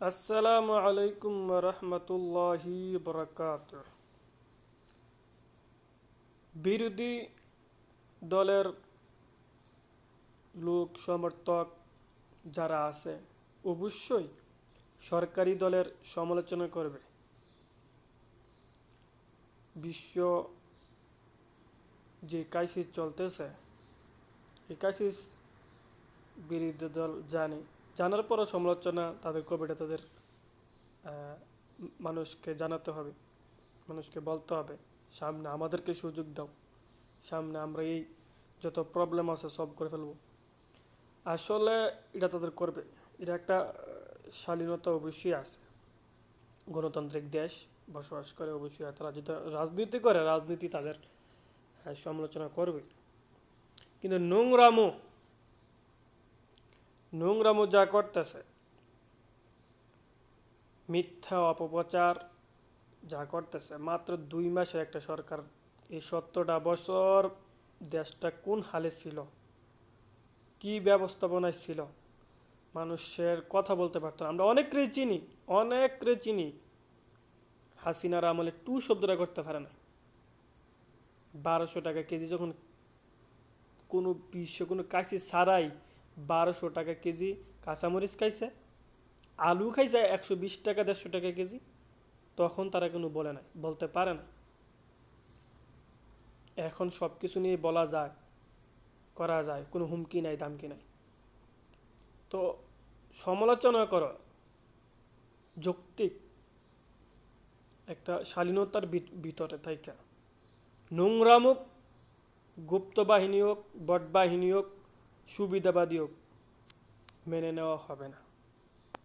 আসসালামু আলাইকুম রহমতুল্লাহি বরকাত। বিরোধী দলের লোক সমর্থক যারা আছে অবশ্যই সরকারি দলের সমালোচনা করবে। বিশ্ব যে ক্রাইসিস চলতেছে, এই ক্রাইসিস বিরোধী দল জানার পরও সমালোচনা তাদের করবে। এটা তাদের আহ, মানুষকে জানাতে হবে, মানুষকে বলতে হবে সামনে আমাদেরকে সুযোগ দাও, সামনে আমরা এই যত প্রবলেম আছে সলভ করে ফেলবো। আসলে এটা তাদের করবে। এটা একটা শালীনতা অবশ্যই আছে, গণতান্ত্রিক দেশ বসবাস করে, অবশ্যই তারা যেটা রাজনীতি করে, রাজনীতি তাদের সমালোচনা করবে। কিন্তু নোংরামো নোংরামো যা করতেছে, মিথ্যা অপপ্রচার যা করতেছে, মাত্র 2 মাসের একটা সরকার, এই 70টা বছর দেশটা কোন হালে ছিল, কি ব্যবস্থাপনায় ছিল, মানুষের কথা বলতে পারতো না। আমরা অনেকরে চিনি হাসিনার আমলে টু শব্দটা করতে পারে না। 1200 টাকা কেজি যখন কোনো কাশি ছাড়াই 1200 টাকা কেজি কাঁচামরিচ খাইছে, আলু খাইছে 120 টাকা 150 টাকা কেজি, তখন তারা কোনো বলতে পারে না। এখন সব কিছু নিয়ে বলা যায়, করা যায়, কোনো হুমকি নাই, দামকি নাই। তো সমালোচনা করো যৌক্তিক একটা শালীনতার ভিতরে থাইকা। নোংরামুখ গুপ্ত বাহিনী হোক, বট বাহিনী হোক, সুবিধাবাদী হোক, মেনে নেওয়া হবে না।